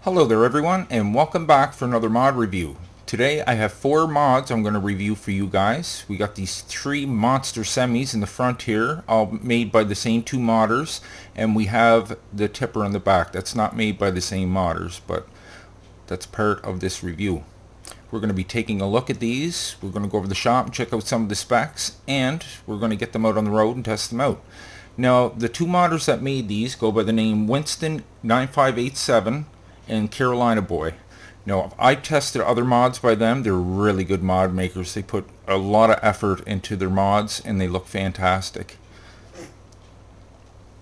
Hello there everyone, and welcome back for another mod review. Today I have 4 mods I'm going to review for you guys. We got these 3 monster semis in the front here, all made by the same 2 modders, and we have the tipper in the back. That's not made by the same modders, but that's part of this review. We're going to be taking a look at these. We're going to go over the shop and check out some of the specs, and we're going to get them out on the road and test them out. Now, the 2 modders that made these go by the name Winston9587 and CarolinaBoy. Now, I tested other mods by them. They're really good mod makers. They put a lot of effort into their mods and they look fantastic.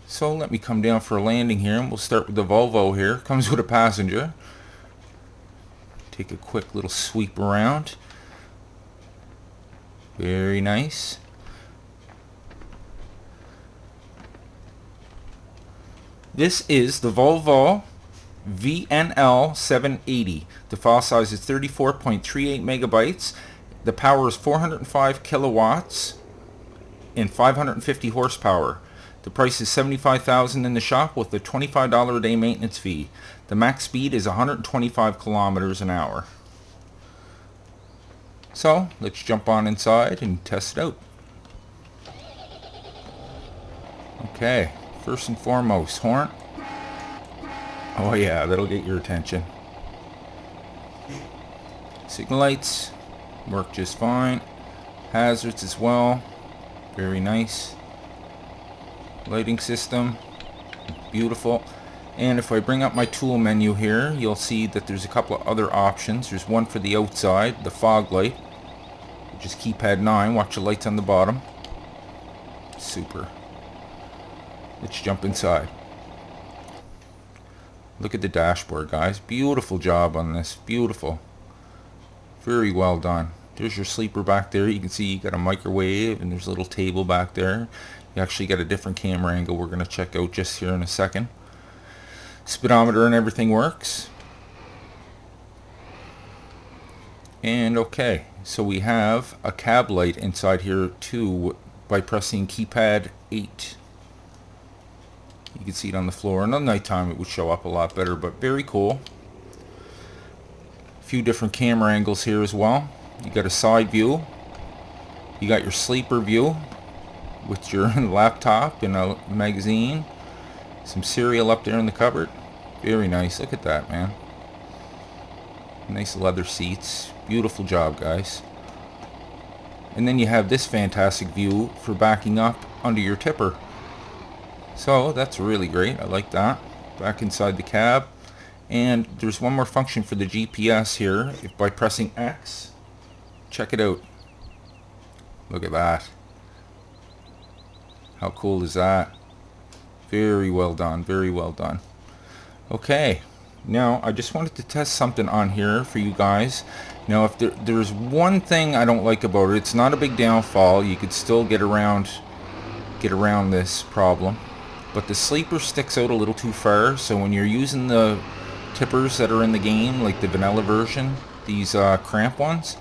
So let me come down for a landing here, and we'll start with the Volvo here. Comes with a passenger. Take a quick little sweep around. Very nice. This is the Volvo Vnl 780. The file size is 34.38 megabytes. The power is 405 kilowatts and 550 horsepower. The price is $75,000 in the shop with a $25 a day maintenance fee. The max speed is 125 kilometers an hour. So let's jump on inside and test it out. Okay, first and foremost, horn. Oh yeah, that'll get your attention. Signal lights work just fine. Hazards as well. Very nice. Lighting system. Beautiful. And if I bring up my tool menu here, you'll see that there's a couple of other options. There's one for the outside, the fog light, which is keypad 9. Watch the lights on the bottom. Super. Let's jump inside. Look at the dashboard, guys. Beautiful job on this. Beautiful. Very well done. There's your sleeper back there. You can see you got a microwave and there's a little table back there. You actually got a different camera angle we're going to check out just here in a second. Speedometer and everything works. And okay, so we have a cab light inside here too by pressing keypad 8. You can see it on the floor, and at nighttime it would show up a lot better, but very cool. A few different camera angles here as well. You got a side view. You got your sleeper view with your laptop and a magazine. Some cereal up there in the cupboard. Very nice. Look at that, man. Nice leather seats. Beautiful job, guys. And then you have this fantastic view for backing up under your tipper. So that's really great. I like that. Back inside the cab. And there's one more function for the GPS here. If by pressing X, check it out. Look at that. How cool is that? Very well done. Very well done. Okay. Now I just wanted to test something on here for you guys. Now if there's one thing I don't like about it, it's not a big downfall. You could still get around this problem. But the sleeper sticks out a little too far, so when you're using the tippers that are in the game, like the vanilla version, these cramp ones,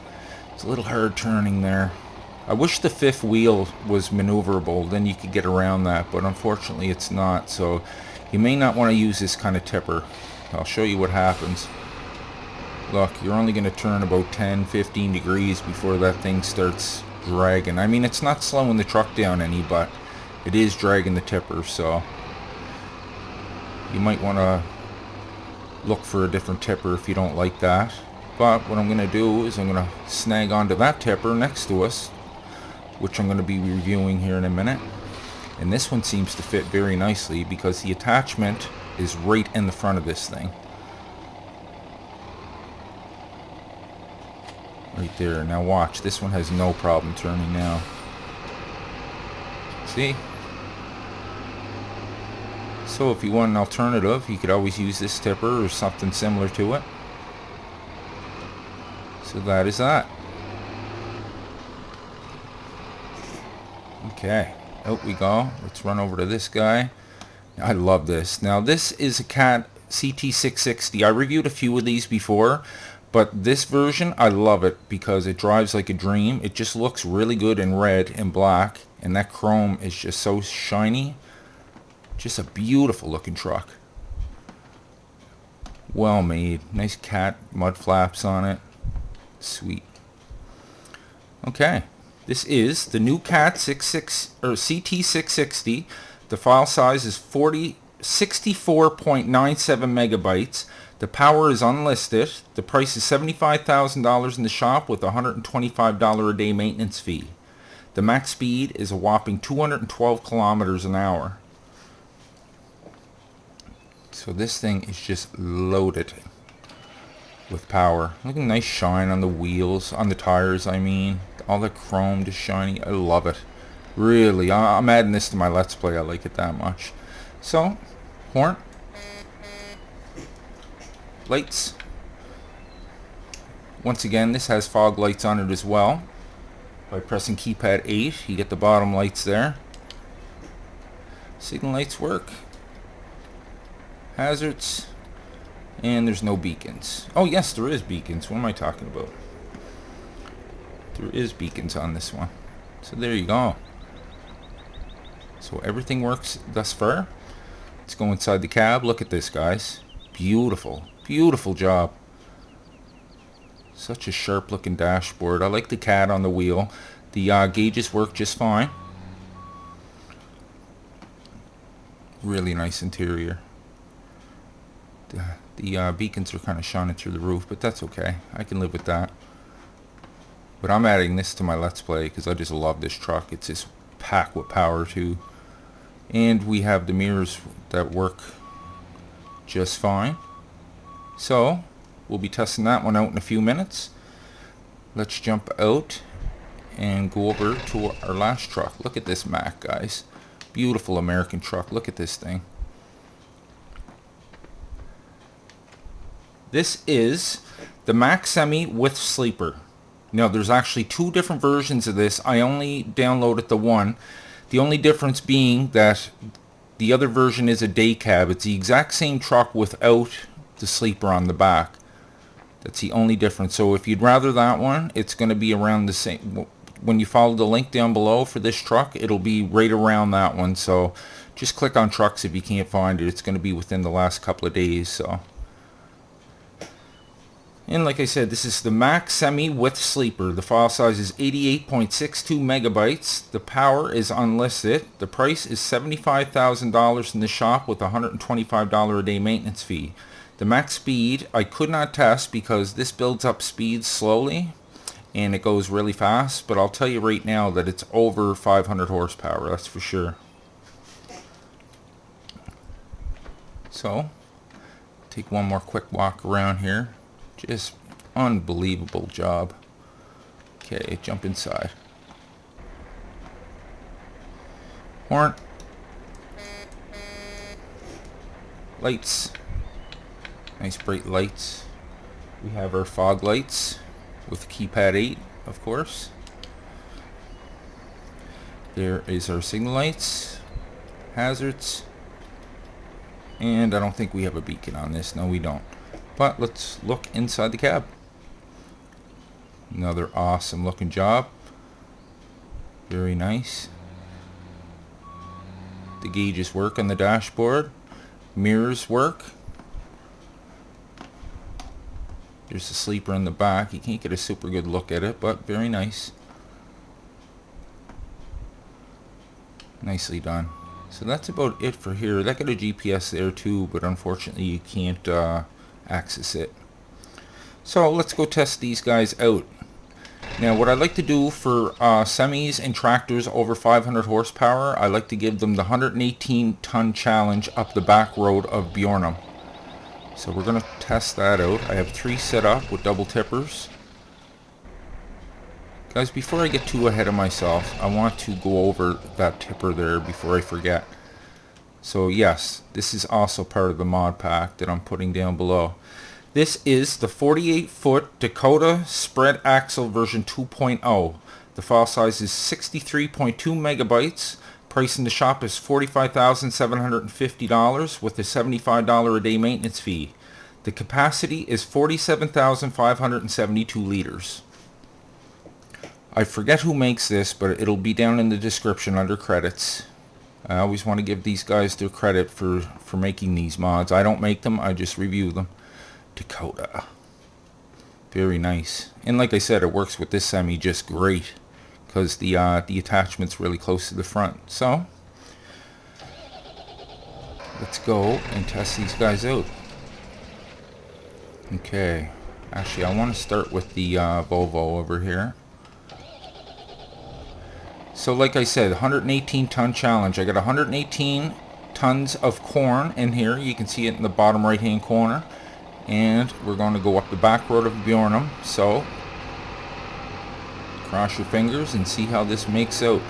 it's a little hard turning there. I wish the 5th wheel was maneuverable, then you could get around that, but unfortunately it's not, so you may not want to use this kind of tipper. I'll show you what happens. Look, you're only going to turn about 10-15 degrees before that thing starts dragging. I mean, it's not slowing the truck down any, but it is dragging the tipper, so you might want to look for a different tipper if you don't like that. But what I'm going to do is I'm going to snag onto that tipper next to us, which I'm going to be reviewing here in a minute. And this one seems to fit very nicely because the attachment is right in the front of this thing. Right there. Now watch, this one has no problem turning now. See? So if you want an alternative, you could always use this tipper or something similar to it. So that is that. Okay, out we go. Let's run over to this guy. I love this. Now this is a Cat CT660. I reviewed a few of these before, but this version, I love it because it drives like a dream. It just looks really good in red and black, and that chrome is just so shiny. Just a beautiful looking truck. Well made. Nice cat mud flaps on it. Sweet. Okay. This is the new Cat 66 or CT660. The file size is 64.97 megabytes. The power is unlisted. The price is $75,000 in the shop with a $125 a day maintenance fee. The max speed is a whopping 212 kilometers an hour. So this thing is just loaded with power. Look at the nice shine on the wheels, on the tires I mean. All the chrome just shiny. I love it. Really, I'm adding this to my Let's Play. I like it that much. So, horn. Lights. Once again, this has fog lights on it as well. By pressing keypad 8, you get the bottom lights there. Signal lights work. Hazards. And there's no beacons. Oh yes, there is beacons. What am I talking about? There is beacons on this one. So there you go. So everything works thus far. Let's go inside the cab. Look at this, guys. Beautiful. Beautiful job. Such a sharp looking dashboard. I like the cat on the wheel. The gauges work just fine. Really nice interior. The beacons are kind of shining through the roof, but that's okay. I can live with that. But I'm adding this to my Let's Play because I just love this truck. It's just packed with power too. And we have the mirrors that work just fine. So we'll be testing that one out in a few minutes. Let's jump out and go over to our last truck. Look at this Mack, guys. Beautiful American truck. Look at this thing. This is the Mack Semi with sleeper. Now there's actually two different versions of this. I only downloaded the one. The only difference being that the other version is a day cab. It's the exact same truck without the sleeper on the back. That's the only difference. So if you'd rather that one, it's going to be around the same. When you follow the link down below for this truck, it'll be right around that one. So just click on trucks if you can't find it. It's going to be within the last couple of days. So. And like I said, this is the Mack Semi with sleeper. The file size is 88.62 megabytes. The power is unlisted. The price is $75,000 in the shop with a $125 a day maintenance fee. The max speed I could not test because this builds up speed slowly and it goes really fast, but I'll tell you right now that it's over 500 horsepower, that's for sure. So, take one more quick walk around here. Just unbelievable job. Okay, jump inside. Horn. Lights. Nice bright lights. We have our fog lights with keypad 8, of course. There is our signal lights. Hazards. And I don't think we have a beacon on this. No, we don't. But let's look inside the cab. Another awesome looking job. Very nice. The gauges work on the dashboard. Mirrors work. There's a sleeper in the back. You can't get a super good look at it, but very nice. Nicely done. So that's about it for here. That got a GPS there too, but unfortunately you can't access it. So let's go test these guys out. Now what I like to do for semis and tractors over 500 horsepower, I like to give them the 118 ton challenge up the back road of Bjornum. So we're going to test that out. I have 3 set up with double tippers. Guys, before I get too ahead of myself, I want to go over that tipper there before I forget. So yes, this is also part of the mod pack that I'm putting down below. This is the 48-foot Dakota spread axle version 2.0. The file size is 63.2 megabytes. Price in the shop is $45,750 with a $75 a day maintenance fee. The capacity is 47,572 liters. I forget who makes this, but it'll be down in the description under credits. I always want to give these guys their credit for making these mods. I don't make them, I just review them. Dakota. Very nice. And like I said, it works with this Semi just great because the attachment's really close to the front. So let's go and test these guys out. Okay. Actually, I want to start with the Volvo over here. So like I said, 118 ton challenge. I got 118 tons of corn in here. You can see it in the bottom right hand corner. And we're going to go up the back road of Bjornum. So cross your fingers and see how this makes out.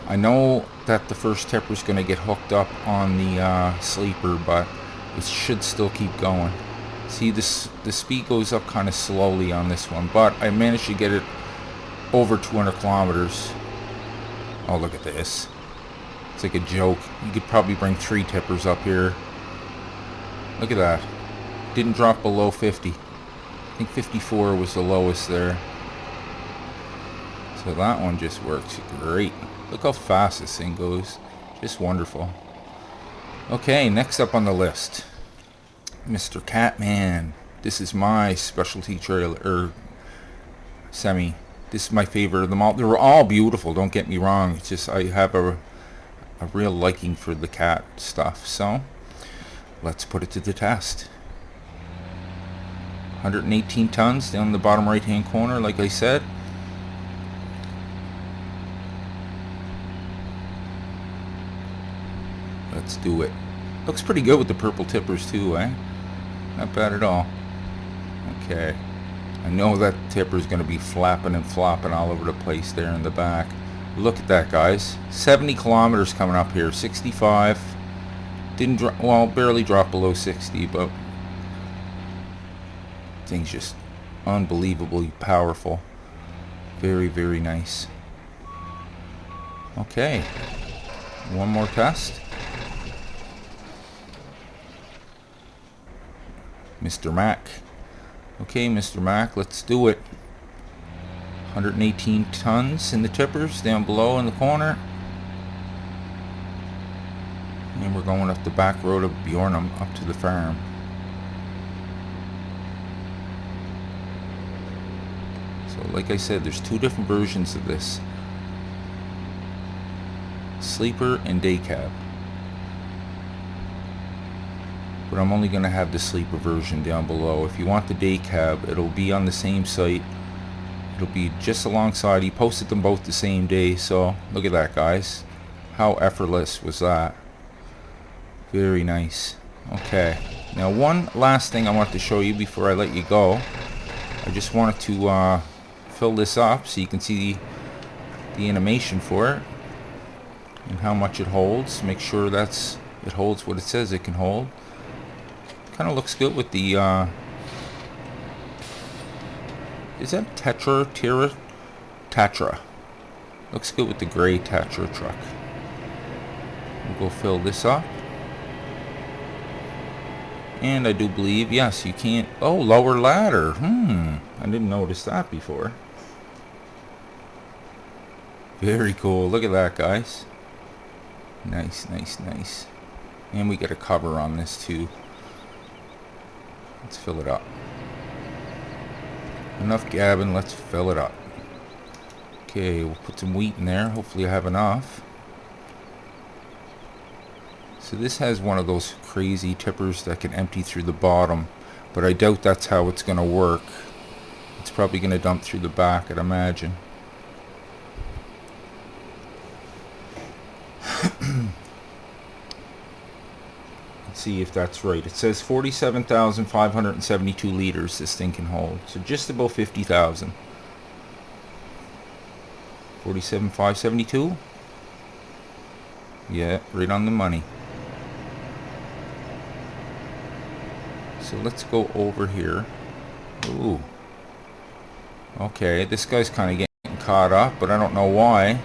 I know that the first tipper is going to get hooked up on the sleeper, but it should still keep going. See, the speed goes up kind of slowly on this one, but I managed to get it over 200 kilometers. Oh, look at this. It's like a joke. You could probably bring 3 tippers up here. Look at that. Didn't drop below 50. I think 54 was the lowest there. So that one just works great. Look how fast this thing goes. Just wonderful. Okay, next up on the list, Mr. Catman. This is my specialty trailer Semi. This is my favorite of them all. They're all beautiful, don't get me wrong. It's just I have a real liking for the cat stuff. So let's put it to the test. 118 tons down in the bottom right hand corner, like I said. Let's do it. Looks pretty good with the purple tippers too, eh? Not bad at all. Okay. I know that tipper is going to be flapping and flopping all over the place there in the back. Look at that, guys. 70 kilometers coming up here. 65. Didn't drop, well, barely dropped below 60, but thing's just unbelievably powerful. Very, very nice. Okay. One more test. Mr. Mack. Okay, Mr. Mack, let's do it. 118 tons in the tippers down below in the corner. And we're going up the back road of Bjornum up to the farm. So like I said, there's 2 different versions of this. Sleeper and day cab. But I'm only going to have the sleeper version down below. If you want the day cab, it'll be on the same site. It'll be just alongside. He posted them both the same day. So look at that, guys. How effortless was that? Very nice. Okay. Now one last thing I want to show you before I let you go. I just wanted to fill this up so you can see the animation for it and how much it holds. Make sure it holds what it says it can hold. Kind of looks good with the is that Tatra? Looks good with the gray Tatra truck. We'll go fill this up. And I do believe, yes, you can't. Oh, lower ladder. I didn't notice that before. Very cool. Look at that, guys. Nice, nice, nice. And we get a cover on this too. Let's fill it up. Enough gabbing, let's fill it up. Okay, we'll put some wheat in there. Hopefully I have enough. So this has one of those crazy tippers that can empty through the bottom, but I doubt that's how it's going to work. It's probably going to dump through the back, I'd imagine. See if that's right. It says 47,572 liters this thing can hold, so just about 50,000. 47,572. Yeah, right on the money. So let's go over here. Ooh. Okay, this guy's kind of getting caught up, but I don't know why.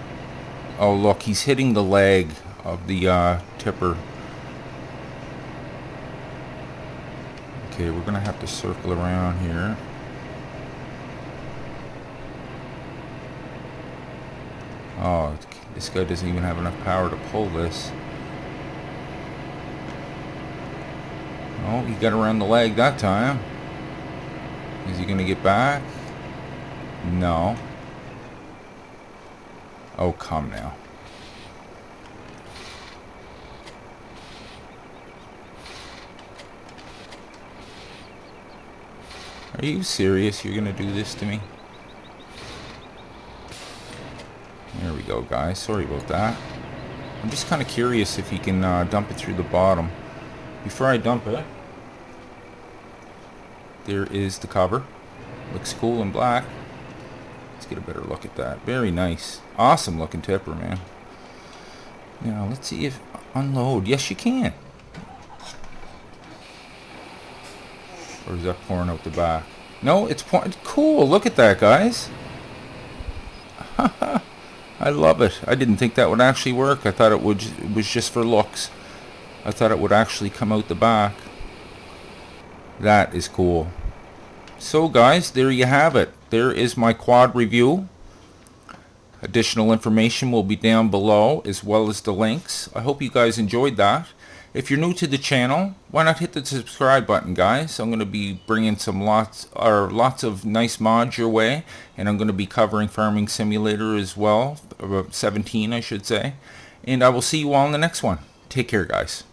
Oh look, he's hitting the leg of the tipper. Okay, we're gonna have to circle around here. Oh, this guy doesn't even have enough power to pull this. Oh, he got around the leg that time. Is he gonna get back? No. Oh, come now. Are you serious? You're gonna do this to me? There we go, guys. Sorry about that. I'm just kind of curious if he can dump it through the bottom. Before I dump it, there is the cover. Looks cool in black. Let's get a better look at that. Very nice. Awesome looking tipper, man. Now, let's see if... Unload. Yes, you can. Or is that pouring out the back? No, it's pouring... Cool. Look at that, guys. I love it. I didn't think that would actually work. I thought it was just for looks. I thought it would actually come out the back. That is cool. So guys, there you have it. There is my quad review. Additional information will be down below, as well as the links. I hope you guys enjoyed that. If you're new to the channel, why not hit the subscribe button, guys? I'm going to be bringing some lots of nice mods your way, and I'm going to be covering Farming Simulator as well, 17 I should say. And I will see you all in the next one. Take care, guys.